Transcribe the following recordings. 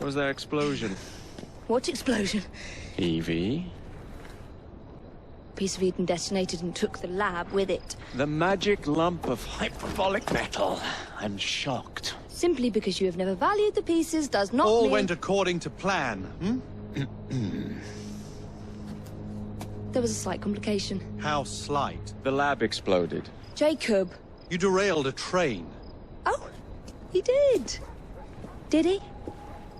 Was there explosion? What explosion? Evie? Piece of Eden detonated and took the lab with it. The magic lump of hyperbolic metal. I'm shocked. Simply because you have never valued the pieces does not All mean... went according to plan, There was a slight complication. How slight? The lab exploded. Jacob. You derailed a train. Oh, he did. Did he?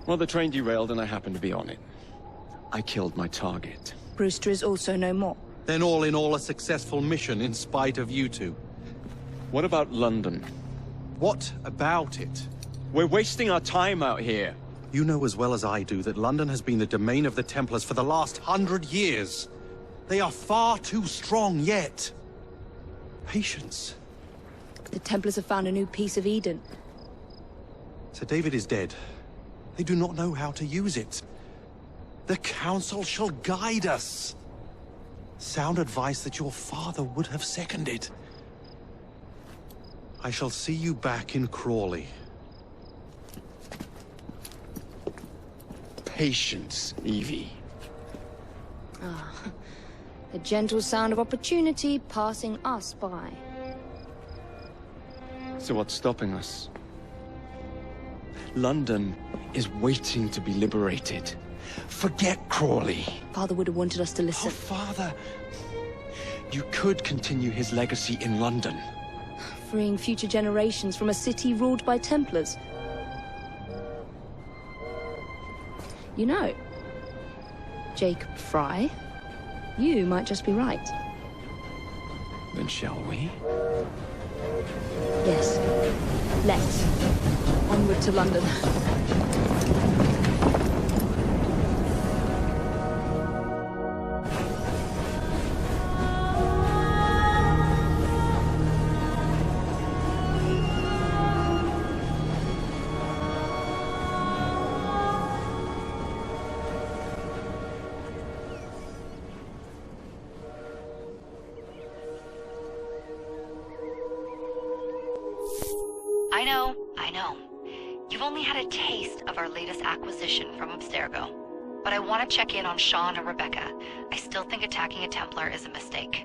Well, the train derailed and I happened to be on it. I killed my target. Brewster is also no more. Then all in all a successful mission in spite of you two. What about London? What about it? We're wasting our time out here. You know as well as I do that London has been the domain of the Templars for the last 100 years. They are far too strong yet. Patience. The Templars have found a new piece of Eden. Sir David is dead. They do not know how to use it. The Council shall guide us. Sound advice that your father would have seconded. I shall see you back in Crawley. Patience, Evie. The gentle sound of opportunity passing us by. So what's stopping us? London is waiting to be liberated. Forget Crawley. Father would have wanted us to Oh, listen. Father. You could continue his legacy in London. Freeing future generations from a city ruled by Templars. You know, Jacob Fry, you might just be right. Then shall we? Yes. Let's. Onward to London. I know. You've only had a taste of our latest acquisition from Abstergo. But I want to check in on Sean and Rebecca. I still think attacking a Templar is a mistake.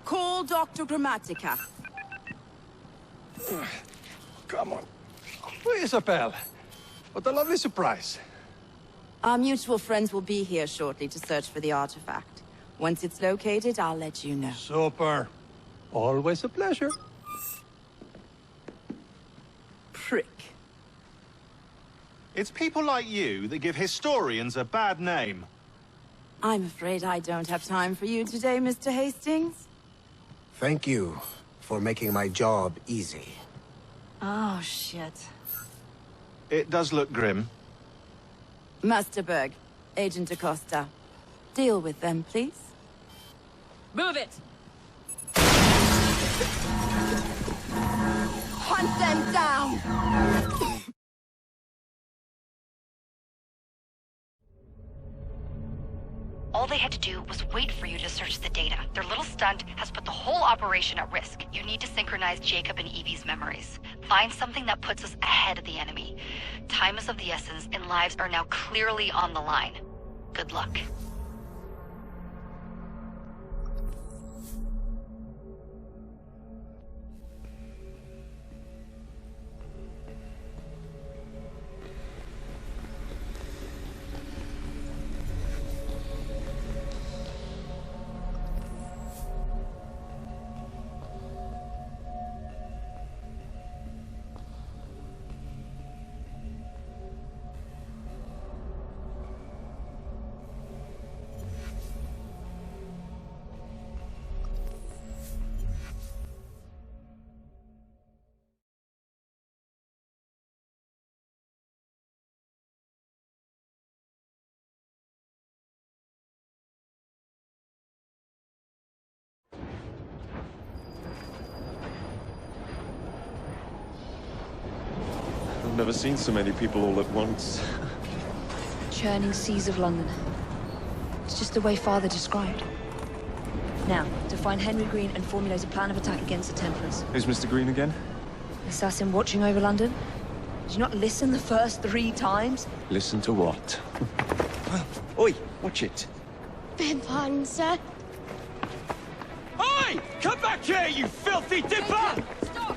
Call Dr. Grammatica. Come on. Isabel. What a lovely surprise. Our mutual friends will be here shortly to search for the artifact. Once it's located, I'll let you know. Super. Always a pleasure. Prick. It's people like you that give historians a bad name. I'm afraid I don't have time for you today, Mr. Hastings. Thank you for making my job easy. Oh, shit. It does look grim. Master Berg, Agent Acosta. Deal with them, please. Move it! Hunt them down! All they had to do was wait for you to search the data. Their little stunt has put the whole operation at risk. You need to synchronize Jacob and Evie's memories. Find something that puts us ahead of the enemy. Time is of the essence, and lives are now clearly on the line. Good luck. I've never seen so many people all at once. churning seas of London. It's just the way Father described. Now, to find Henry Green and formulate a plan of attack against the Templars. Who's Mr. Green again? Assassin watching over London? Did you not listen the first 3 times? Listen to what? Oi, watch it. Beg pardon, sir. Oi! Come back here, you filthy dipper! Stop!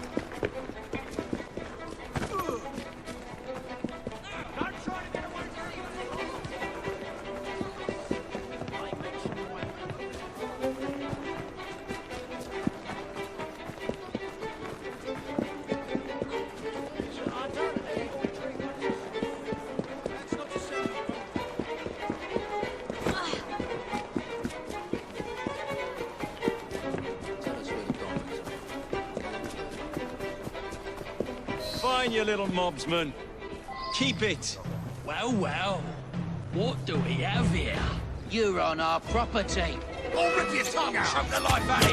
Fine, you little mobsman. Keep it. Well, well. What do we have here? You're on our property. Oh, rip your tongue out! Choke the life out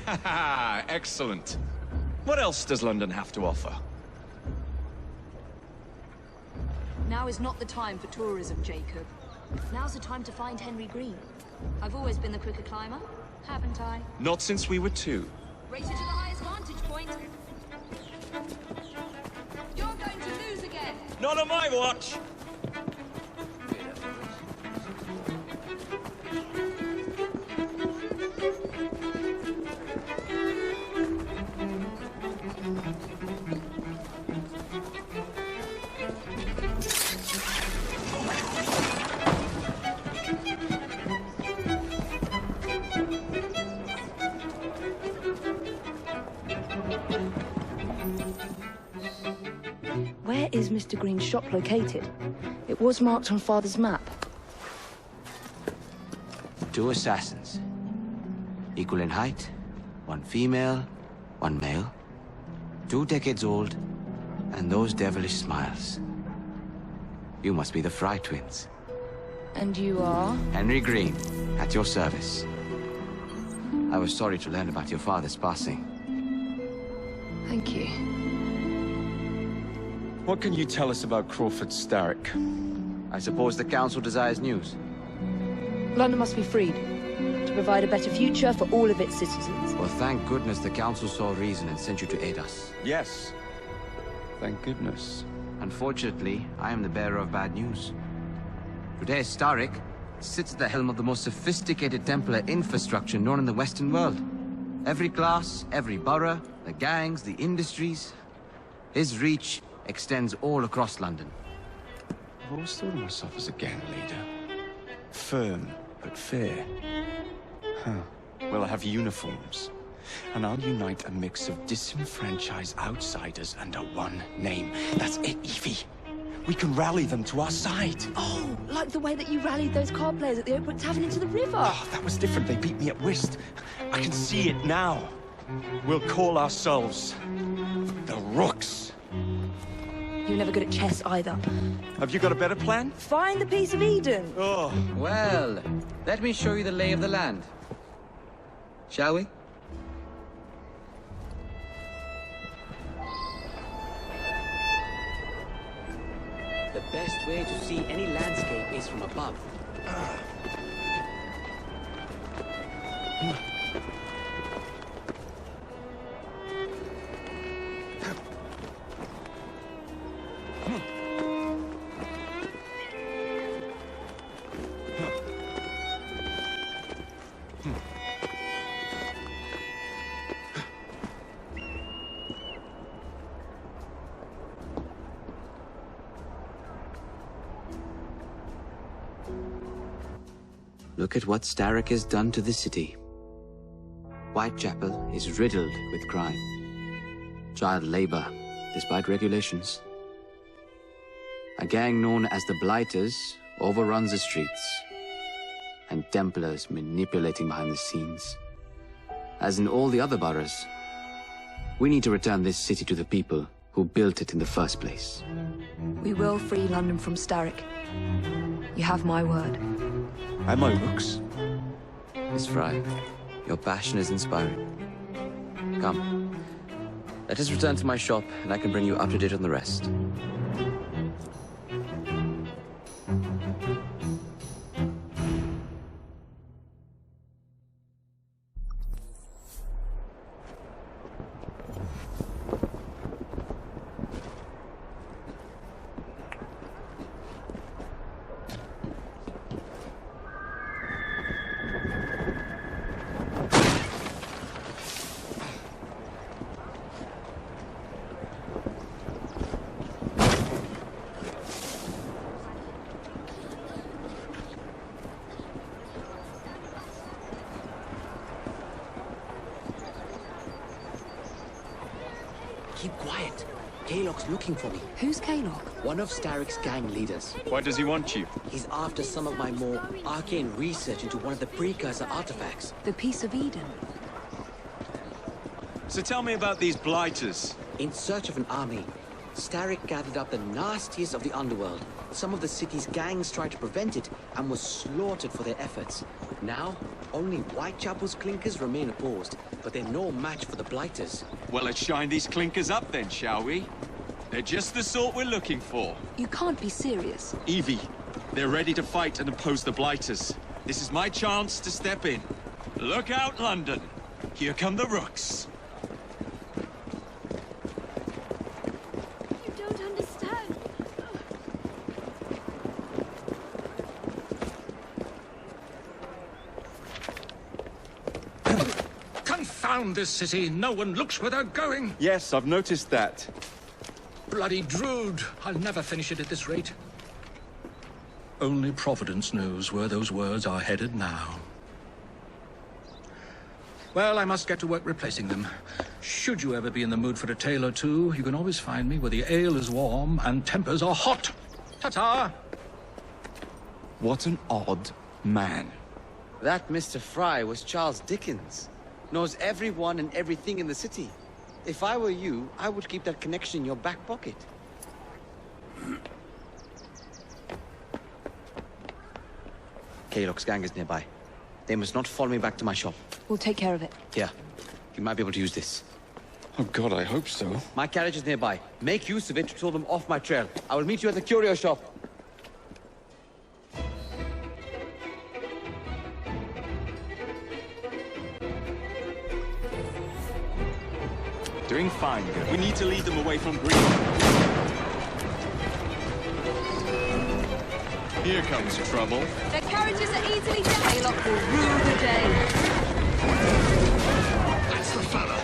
Haha, excellent. What else does London have to offer? Now is not the time for tourism, Jacob. Now's the time to find Henry Green. I've always been the quicker climber, haven't I? Not since we were 2. Race it to the highest vantage point. You're going to lose again. Not on my watch! Where is Mr. Green's shop located? It was marked on Father's map. 2 assassins. Equal in height. 1 female, 1 male. 2 decades old. And those devilish smiles. You must be the Fry twins. And you are? Henry Green, at your service. I was sorry to learn about your father's passing. Thank you. What can you tell us about Crawford Starrick? I suppose the Council desires news. London must be freed, to provide a better future for all of its citizens. Well, thank goodness the Council saw reason and sent you to aid us. Yes. Thank goodness. Unfortunately, I am the bearer of bad news. Today, Starrick sits at the helm of the most sophisticated Templar infrastructure known in the Western world. Every class, every borough, the gangs, the industries. His reach extends all across London. I've always thought of myself as a gang leader. Firm, but fair. Huh. Well, I have uniforms. And I'll unite a mix of disenfranchised outsiders under one name. That's it, Evie. We can rally them to our side. Oh, like the way that you rallied those card players at the Oakbrook Tavern into the river. Oh, that was different. They beat me at whist. I can see it now. We'll call ourselves the Rooks. You're never good at chess either. Have you got a better plan? Find the piece of Eden. Oh. Well, let me show you the lay of the land. Shall we? The best way to see any landscape is from above. Look at what Starrick has done to the city. Whitechapel is riddled with crime. Child labor, despite regulations. A gang known as the Blighters overruns the streets. And Templars manipulating behind the scenes. As in all the other boroughs, we need to return this city to the people who built it in the first place. We will free London from Starrick. You have my word. And my looks. Miss Fry, your passion is inspiring. Come. Let us return to my shop, and I can bring you up to date on the rest. Keep quiet. Kaylock's looking for me. Who's Kaylock? One of Starrick's gang leaders. Why does he want you? He's after some of my more arcane research into one of the precursor artifacts. The Piece of Eden. So tell me about these blighters. In search of an army, Starrick gathered up the nastiest of the underworld. Some of the city's gangs tried to prevent it and were slaughtered for their efforts. Now, only Whitechapel's clinkers remain opposed, but they're no match for the blighters. Well, let's shine these clinkers up then, shall we? They're just the sort we're looking for. You can't be serious. Evie, they're ready to fight and oppose the blighters. This is my chance to step in. Look out, London. Here come the rooks. You don't understand. Confound this city! No one looks where they're going! Yes, I've noticed that. Bloody Drood! I'll never finish it at this rate. Only Providence knows where those words are headed now. Well, I must get to work replacing them. Should you ever be in the mood for a tale or two, you can always find me where the ale is warm and tempers are hot. Ta-ta! What an odd man. That Mr. Fry was Charles Dickens. Knows everyone and everything in the city. If I were you, I would keep that connection in your back pocket. Kaylock's gang is nearby. They must not follow me back to my shop. We'll take care of it. Here, you might be able to use this. Oh God, I hope so. My carriage is nearby. Make use of it to throw them off my trail. I will meet you at the curio shop. Doing fine, good. We need to lead them away from Green. Here comes trouble. Their carriages are easily down. Kaylock will rue the day. That's the fella!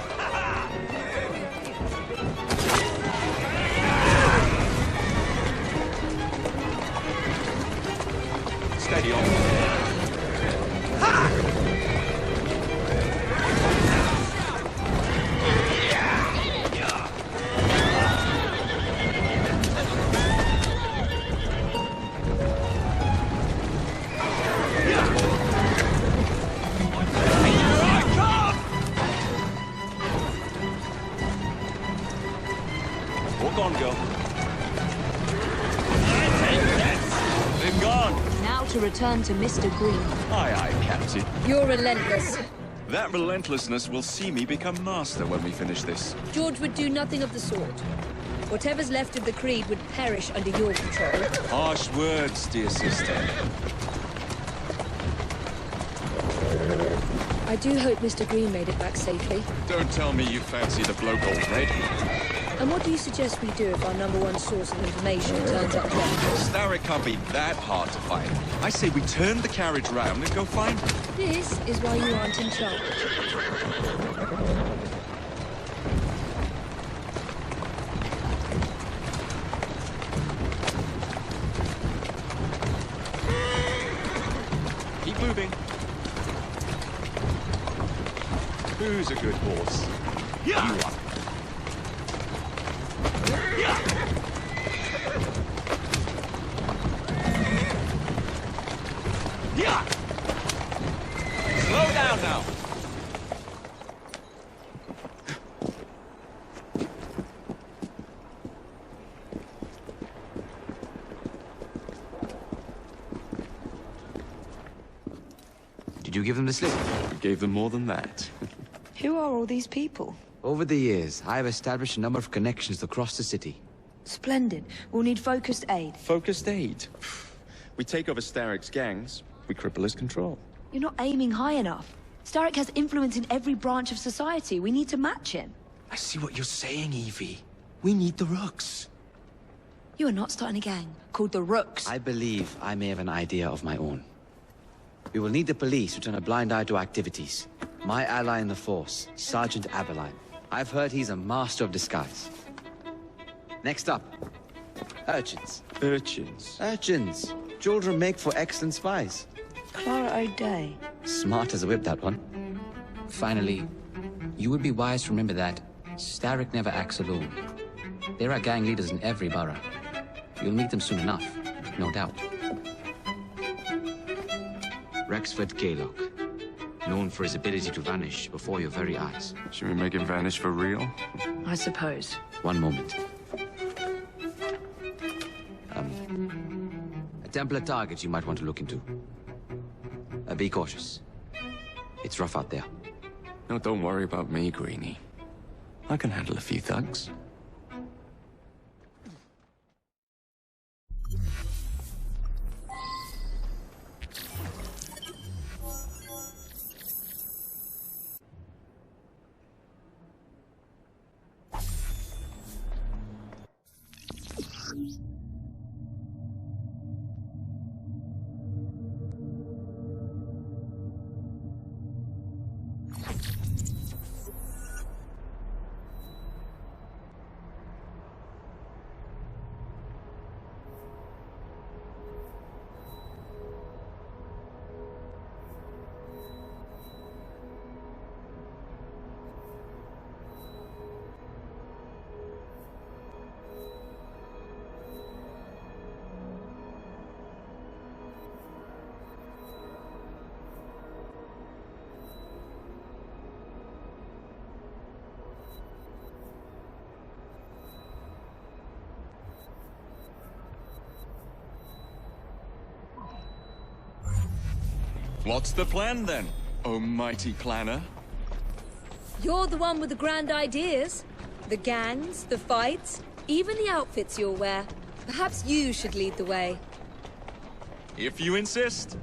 Steady on. Walk on, girl. They've gone. Now to return to Mr. Green. Aye, aye, Captain. You're relentless. That relentlessness will see me become master when we finish this. George would do nothing of the sort. Whatever's left of the Creed would perish under your control. Harsh words, dear sister. I do hope Mr. Green made it back safely. Don't tell me you fancy the bloke already. And what do you suggest we do if our #1 source of information turns up wrong? Starrick can't be that hard to find. I say we turn the carriage round and go find him. This is why you aren't in charge. Keep moving. Who's a good horse? You are. Slow down now. you give them the slip? We gave them more than that. Who are all these people? Over the years, I have established a number of connections across the city. Splendid. We'll need focused aid. Focused aid? We take over Starrick's gangs, we cripple his control. You're not aiming high enough. Starrick has influence in every branch of society. We need to match him. I see what you're saying, Evie. We need the Rooks. You are not starting a gang called the Rooks. I believe I may have an idea of my own. We will need the police to turn a blind eye to activities. My ally in the force, Sergeant Aberline. I've heard he's a master of disguise. Next up, urchins. Urchins? Urchins. Children make for excellent spies. Clara O'Day. Smart as a whip, that one. Finally, you would be wise to remember that Starrick never acts alone. There are gang leaders in every borough. You'll meet them soon enough, no doubt. Rexford Gaylock, known for his ability to vanish before your very eyes. Should we make him vanish for real? I suppose. One moment. A Templar target you might want to look into. Be cautious. It's rough out there. No, don't worry about me, Greenie. I can handle a few thugs. What's the plan then, oh mighty planner? You're the one with the grand ideas. The gangs, the fights, even the outfits you'll wear. Perhaps you should lead the way. If you insist.